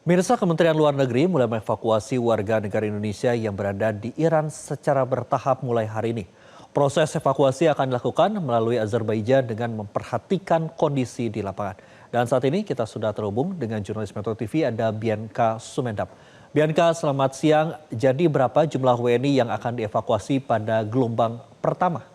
Mirsa Kementerian Luar Negeri mulai mengevakuasi warga negara Indonesia yang berada di Iran secara bertahap mulai hari ini. Proses evakuasi akan dilakukan melalui Azerbaijan dengan memperhatikan kondisi di lapangan. Dan saat ini kita sudah terhubung dengan jurnalis Metro TV, ada Bianca Sumendap. Bianca, selamat siang. Jadi berapa jumlah WNI yang akan dievakuasi pada gelombang pertama?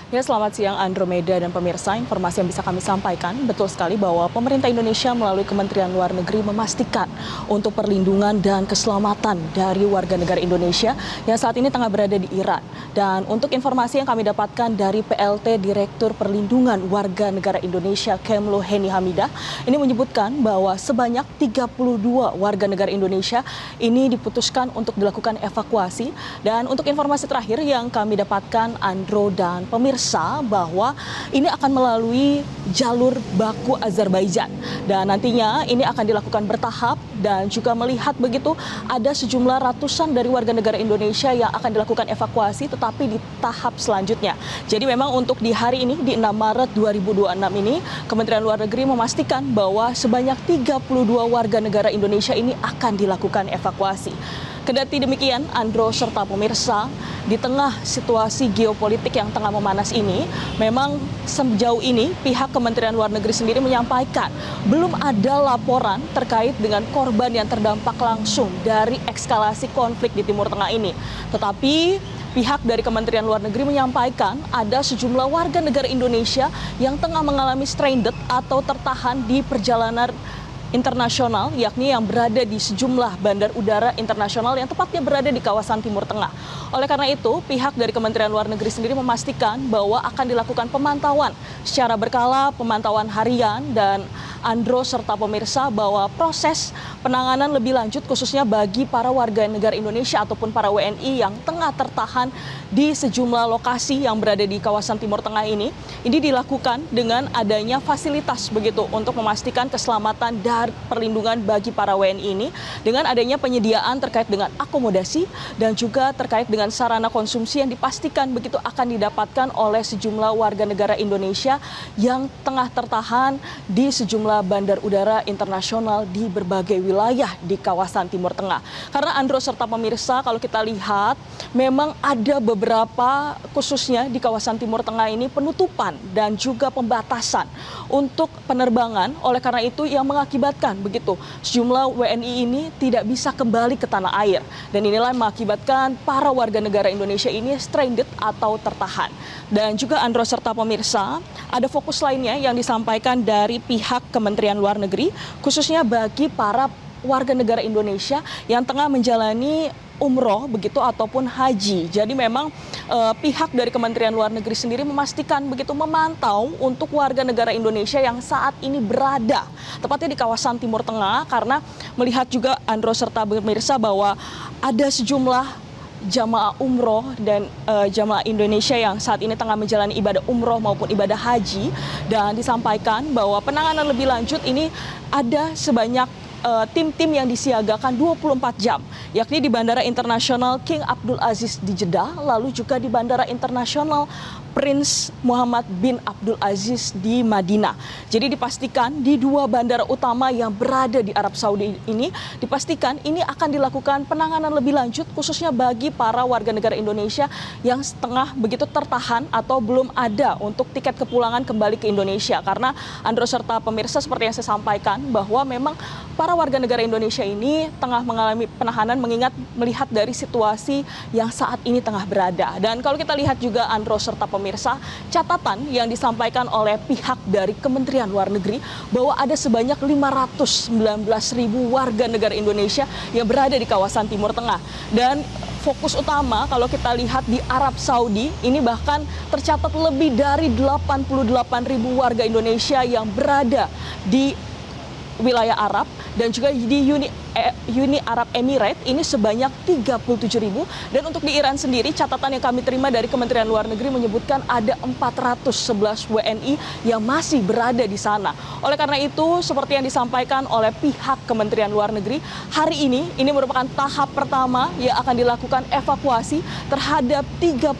Ya, selamat siang Andromeda dan pemirsa. Informasi yang bisa kami sampaikan, betul sekali bahwa pemerintah Indonesia melalui Kementerian Luar Negeri memastikan untuk perlindungan dan keselamatan dari warga negara Indonesia yang saat ini tengah berada di Iran. Dan untuk informasi yang kami dapatkan dari PLT Direktur Perlindungan Warga Negara Indonesia Kemlu Heni Hamidah, ini menyebutkan bahwa sebanyak 32 warga negara Indonesia ini diputuskan untuk dilakukan evakuasi. Dan untuk informasi terakhir yang kami dapatkan, Andro dan pemirsa, bahwa ini akan melalui jalur baku Azerbaijan dan nantinya ini akan dilakukan bertahap dan juga melihat begitu ada sejumlah ratusan dari warga negara Indonesia yang akan dilakukan evakuasi tetapi di tahap selanjutnya. Jadi memang untuk di hari ini di 6 Maret 2026 ini Kementerian Luar Negeri memastikan bahwa sebanyak 32 warga negara Indonesia ini akan dilakukan evakuasi. Kendati demikian, Andro serta pemirsa, di tengah situasi geopolitik yang tengah memanas ini, memang sejauh ini pihak Kementerian Luar Negeri sendiri menyampaikan belum ada laporan terkait dengan korban yang terdampak langsung dari eskalasi konflik di Timur Tengah ini. Tetapi pihak dari Kementerian Luar Negeri menyampaikan ada sejumlah warga negara Indonesia yang tengah mengalami stranded atau tertahan di perjalanan internasional, yakni yang berada di sejumlah bandar udara internasional yang tepatnya berada di kawasan Timur Tengah. Oleh karena itu, pihak dari Kementerian Luar Negeri sendiri memastikan bahwa akan dilakukan pemantauan secara berkala, pemantauan harian, dan Andro serta pemirsa bahwa proses penanganan lebih lanjut khususnya bagi para warga negara Indonesia ataupun para WNI yang tengah tertahan di sejumlah lokasi yang berada di kawasan Timur Tengah ini dilakukan dengan adanya fasilitas begitu untuk memastikan keselamatan dan perlindungan bagi para WNI ini dengan adanya penyediaan terkait dengan akomodasi dan juga terkait dengan sarana konsumsi yang dipastikan begitu akan didapatkan oleh sejumlah warga negara Indonesia yang tengah tertahan di sejumlah bandar udara internasional di berbagai wilayah di kawasan Timur Tengah. Karena Andro serta pemirsa, kalau kita lihat memang ada beberapa khususnya di kawasan Timur Tengah ini penutupan dan juga pembatasan untuk penerbangan. Oleh karena itu yang mengakibatkan begitu sejumlah WNI ini tidak bisa kembali ke tanah air. Dan inilah yang mengakibatkan para warga negara Indonesia ini stranded atau tertahan. Dan juga Andro serta pemirsa, ada fokus lainnya yang disampaikan dari pihak Kementerian Luar Negeri khususnya bagi para warga negara Indonesia yang tengah menjalani umroh begitu ataupun haji. Jadi memang pihak dari Kementerian Luar Negeri sendiri memastikan begitu memantau untuk warga negara Indonesia yang saat ini berada tepatnya di kawasan Timur Tengah, karena melihat juga Andro serta pemirsa bahwa ada sejumlah jamaah umroh dan jamaah Indonesia yang saat ini tengah menjalani ibadah umroh maupun ibadah haji, dan disampaikan bahwa penanganan lebih lanjut ini ada sebanyak tim-tim yang disiagakan 24 jam, yakni di Bandara Internasional King Abdul Aziz di Jeddah, lalu juga di Bandara Internasional Prince Muhammad bin Abdul Aziz di Madinah. Jadi dipastikan di dua bandara utama yang berada di Arab Saudi ini, dipastikan ini akan dilakukan penanganan lebih lanjut khususnya bagi para warga negara Indonesia yang setengah begitu tertahan atau belum ada untuk tiket kepulangan kembali ke Indonesia. Karena Andro serta pemirsa, seperti yang saya sampaikan bahwa memang para warga negara Indonesia ini tengah mengalami penahanan mengingat melihat dari situasi yang saat ini tengah berada. Dan kalau kita lihat juga Andro serta pemirsa, catatan yang disampaikan oleh pihak dari Kementerian Luar Negeri bahwa ada sebanyak 519.000 warga negara Indonesia yang berada di kawasan Timur Tengah. Dan fokus utama kalau kita lihat di Arab Saudi, ini bahkan tercatat lebih dari 88.000 warga Indonesia yang berada di wilayah Arab dan juga di Uni Uni Arab Emirates ini sebanyak 37.000, dan untuk di Iran sendiri catatan yang kami terima dari Kementerian Luar Negeri menyebutkan ada 411 WNI yang masih berada di sana. Oleh karena itu, seperti yang disampaikan oleh pihak Kementerian Luar Negeri, hari ini merupakan tahap pertama yang akan dilakukan evakuasi terhadap 32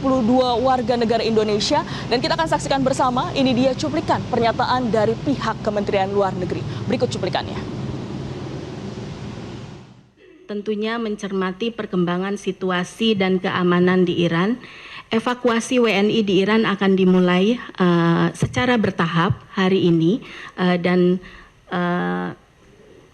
warga negara Indonesia, dan kita akan saksikan bersama. Ini dia cuplikan pernyataan dari pihak Kementerian Luar Negeri. Berikut cuplikannya. Tentunya mencermati perkembangan situasi dan keamanan di Iran, evakuasi WNI di Iran akan dimulai secara bertahap hari ini, dan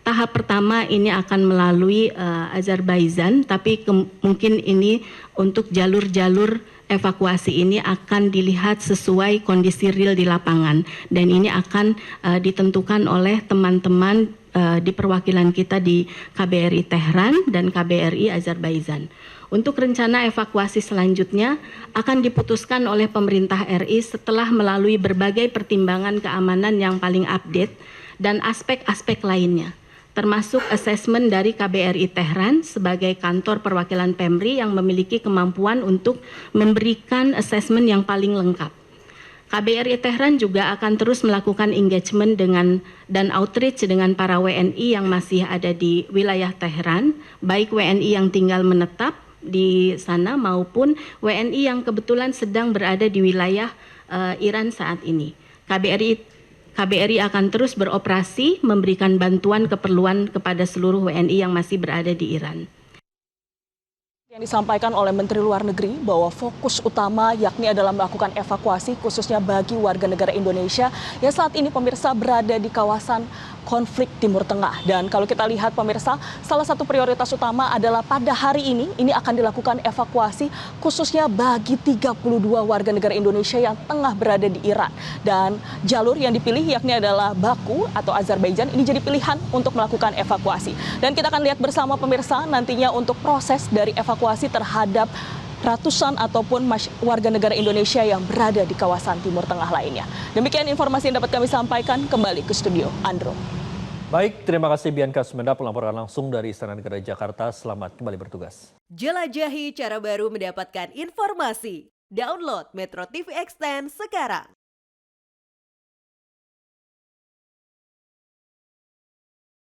tahap pertama ini akan melalui Azerbaijan, tapi mungkin ini untuk jalur-jalur evakuasi ini akan dilihat sesuai kondisi real di lapangan, dan ini akan ditentukan oleh teman-teman di perwakilan kita di KBRI Tehran dan KBRI Azerbaijan. Untuk rencana evakuasi selanjutnya akan diputuskan oleh pemerintah RI setelah melalui berbagai pertimbangan keamanan yang paling update dan aspek-aspek lainnya, termasuk asesmen dari KBRI Tehran sebagai kantor perwakilan PEMRI yang memiliki kemampuan untuk memberikan asesmen yang paling lengkap. KBRI Tehran juga akan terus melakukan engagement dan outreach dengan para WNI yang masih ada di wilayah Tehran, baik WNI yang tinggal menetap di sana maupun WNI yang kebetulan sedang berada di wilayah Iran saat ini. KBRI akan terus beroperasi memberikan bantuan keperluan kepada seluruh WNI yang masih berada di Iran. Yang disampaikan oleh Menteri Luar Negeri bahwa fokus utama yakni adalah melakukan evakuasi khususnya bagi warga negara Indonesia yang saat ini pemirsa berada di kawasan konflik Timur Tengah. Dan kalau kita lihat pemirsa, salah satu prioritas utama adalah pada hari ini akan dilakukan evakuasi khususnya bagi 32 warga negara Indonesia yang tengah berada di Iran. Dan jalur yang dipilih yakni adalah Baku atau Azerbaijan, ini jadi pilihan untuk melakukan evakuasi. Dan kita akan lihat bersama pemirsa nantinya untuk proses dari evakuasi terhadap ratusan ataupun warga negara Indonesia yang berada di kawasan Timur Tengah lainnya. Demikian informasi yang dapat kami sampaikan. Kembali ke studio, Andro. Baik, terima kasih Bianca Sumenda melaporkan langsung dari Istana Negara Jakarta. Selamat kembali bertugas. Jelajahi cara baru mendapatkan informasi. Download Metro TV Extend sekarang.